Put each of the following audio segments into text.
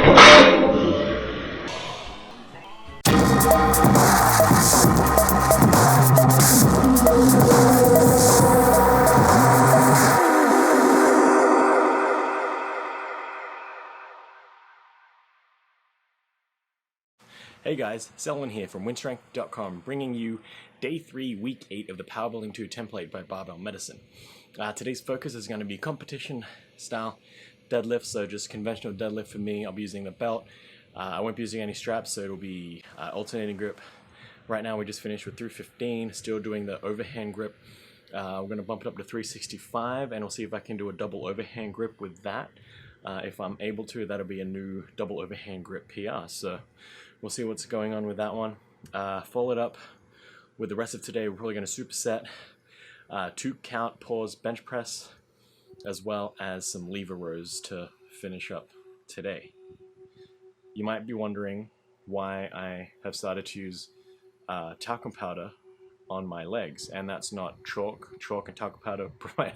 Hey guys, Selwyn here from WynnStrength.com, bringing you Day 3, Week 8 of the Powerbuilding 2 template by Barbell Medicine. Today's focus is going to be competition style deadlift, so just conventional deadlift for me. I'll be using the belt. I won't be using any straps, so it'll be alternating grip. Right now we just finished with 315, still doing the overhand grip. We're going to bump it up to 365, and we'll see if I can do a double overhand grip with that. If I'm able to, that'll be a new double overhand grip PR. So we'll see what's going on with that one. Follow it up with the rest of today. We're probably going to superset, 2 count pause bench press, as well as some lever rows to finish up today. You might be wondering why I have started to use talcum powder on my legs, and that's not chalk. Chalk and talcum powder provide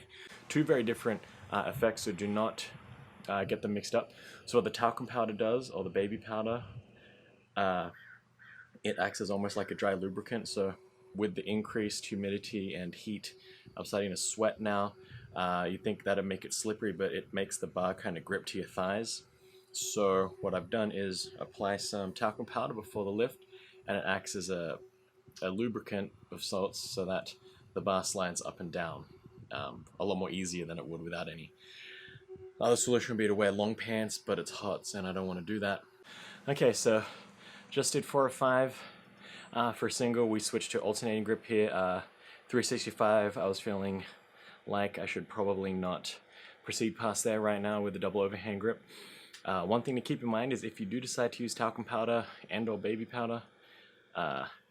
two very different effects, so do not get them mixed up. So what the talcum powder does, or the baby powder, it acts as almost like a dry lubricant. So with the increased humidity and heat, I'm starting to sweat now. You think that'll make it slippery, but it makes the bar kind of grip to your thighs. So what I've done is apply some talcum powder before the lift, and it acts as a lubricant of sorts so that the bar slides up and down a lot more easier than it would without any. The other solution would be to wear long pants, but it's hot and I don't want to do that. Okay, so just did 4 or 5 for single. We switched to alternating grip here. 365, I was feeling like I should probably not proceed past there right now with the double overhand grip. One thing to keep in mind is if you do decide to use talcum powder and or baby powder,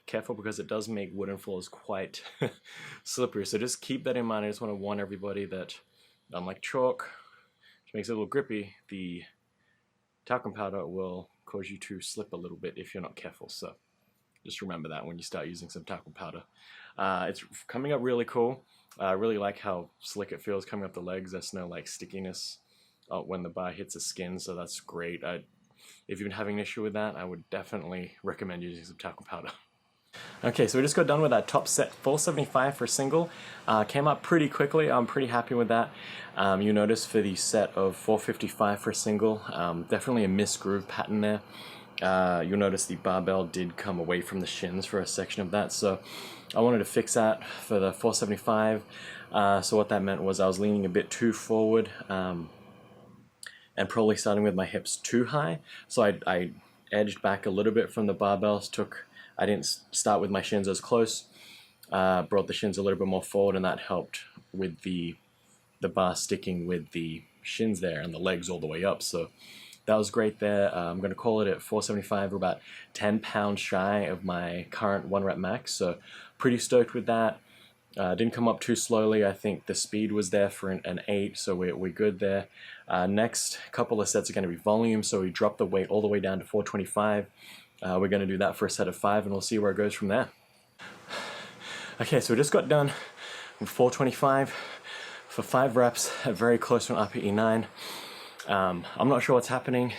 careful, because it does make wooden floors quite slippery. So just keep that in mind. I just want to warn everybody that unlike chalk, which makes it a little grippy, the talcum powder will cause you to slip a little bit if you're not careful. So just remember that when you start using some talcum powder. It's coming up really cool. I really like how slick it feels coming up the legs. There's no like stickiness when the bar hits the skin, so that's great. If you've been having an issue with that, I would definitely recommend using some talcum powder. Okay, so we just got done with that top set, 475 for single. Came up pretty quickly. I'm pretty happy with that. You notice for the set of 455 for single, definitely a missed groove pattern there. You'll notice the barbell did come away from the shins for a section of that, so I wanted to fix that for the 475. So what that meant was I was leaning a bit too forward and probably starting with my hips too high. So I edged back a little bit from the barbells, I didn't start with my shins as close, brought the shins a little bit more forward, and that helped with the bar sticking with the shins there and the legs all the way up. So that was great there. I'm going to call it at 475. We're about 10 pounds shy of my current 1 rep max, so pretty stoked with that. Didn't come up too slowly. I think the speed was there for an 8, so we're good there. Next couple of sets are going to be volume, so we dropped the weight all the way down to 425. We're going to do that for a set of 5, and we'll see where it goes from there. Okay, so we just got done with 425 for 5 reps, very close to an RPE 9. I'm not sure what's happening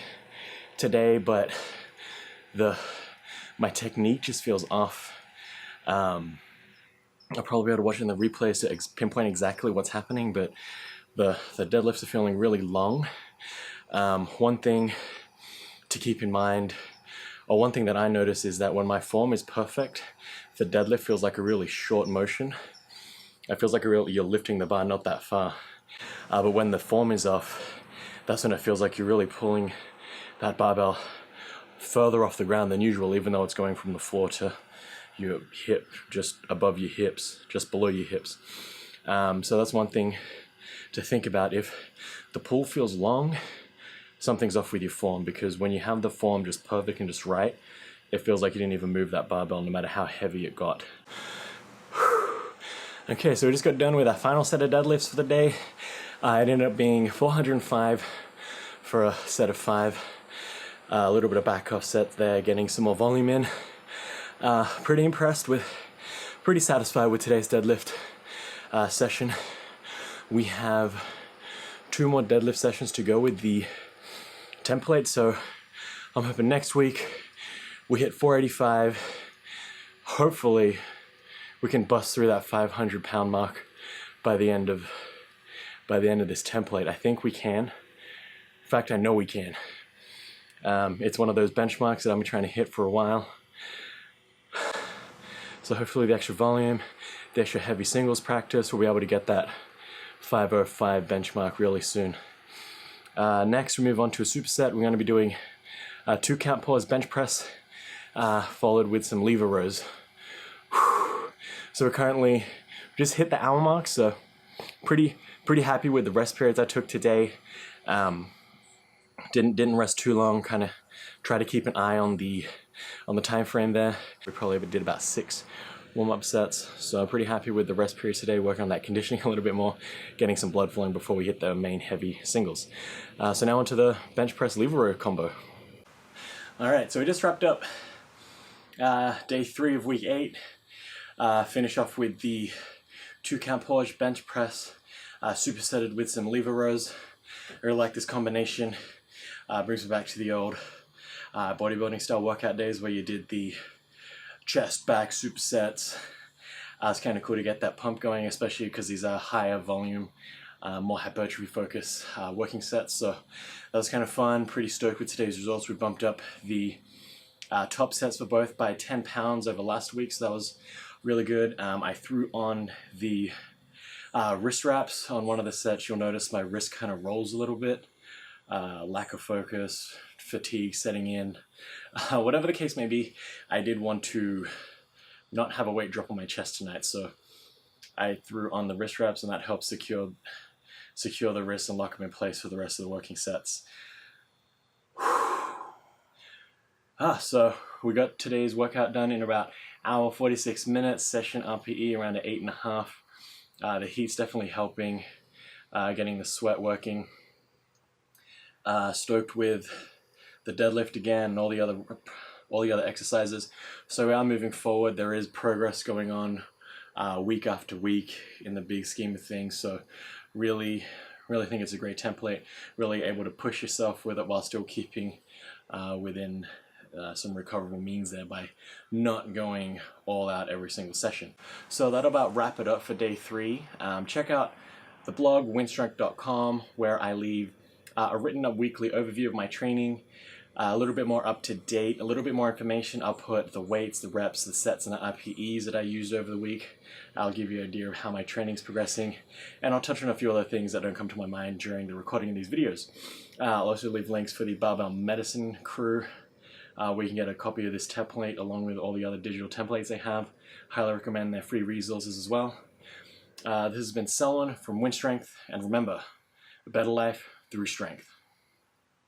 today, but my technique just feels off. I'll probably be able to watch it in the replays to pinpoint exactly what's happening, but the deadlifts are feeling really long. One thing to keep in mind, or one thing that I notice, is that when my form is perfect, the deadlift feels like a really short motion. It feels like you're lifting the bar not that far. But when the form is off, that's when it feels like you're really pulling that barbell further off the ground than usual, even though it's going from the floor to your hip, just above your hips, just below your hips. So that's one thing to think about. If the pull feels long, something's off with your form, because when you have the form just perfect and just right, it feels like you didn't even move that barbell no matter how heavy it got. Okay, so we just got done with our final set of deadlifts for the day. It ended up being 405 for a set of 5. A little bit of back offset there, getting some more volume in. Pretty satisfied with today's deadlift session. We have 2 more deadlift sessions to go with the template, so I'm hoping next week we hit 485. Hopefully we can bust through that 500 pound mark by the end of this template. I think we can. In fact, I know we can. It's one of those benchmarks that I've been trying to hit for a while. So hopefully the extra volume, the extra heavy singles practice, we'll be able to get that 505 benchmark really soon. Next we move on to a superset. We're going to be doing 2 count pause bench press, followed with some lever rows. So we're currently just hit the hour mark, so pretty happy with the rest periods I took today. Didn't rest too long, kind of try to keep an eye on the time frame there. We probably did about 6 warm-up sets, so I'm pretty happy with the rest periods today, working on that conditioning a little bit more, getting some blood flowing before we hit the main heavy singles. So now onto the bench press lever row combo. Alright, so we just wrapped up day 3 of week 8. Finish off with the 2 count pause bench press, supersetted with some lever rows. I really like this combination. Brings me back to the old bodybuilding style workout days where you did the chest back supersets. It's kind of cool to get that pump going, especially because these are higher volume, more hypertrophy focus working sets. So that was kind of fun. Pretty stoked with today's results. We bumped up the top sets for both by 10 pounds over last week, so that was really good. I threw on the wrist wraps on one of the sets. You'll notice my wrist kind of rolls a little bit. Lack of focus, fatigue setting in. Whatever the case may be, I did want to not have a weight drop on my chest tonight, so I threw on the wrist wraps, and that helped secure the wrists and lock them in place for the rest of the working sets. So we got today's workout done in about hour 46 minutes, session RPE around an 8.5. The heat's definitely helping, getting the sweat working. Stoked with the deadlift again and all the other exercises. So we are moving forward. There is progress going on week after week in the big scheme of things. So really think it's a great template. Really able to push yourself with it while still keeping within some recoverable means there by not going all out every single session. So that'll about wrap it up for day 3. Check out the blog WynnStrength.com, where I leave a written up weekly overview of my training, a little bit more up to date, a little bit more information. I'll put the weights, the reps, the sets, and the RPEs that I used over the week. I'll give you an idea of how my training's progressing, and I'll touch on a few other things that don't come to my mind during the recording of these videos. I'll also leave links for the Barbell Medicine crew, where you can get a copy of this template along with all the other digital templates they have. Highly recommend their free resources as well. This has been Selwyn from WynnStrength, and remember, a better life through strength.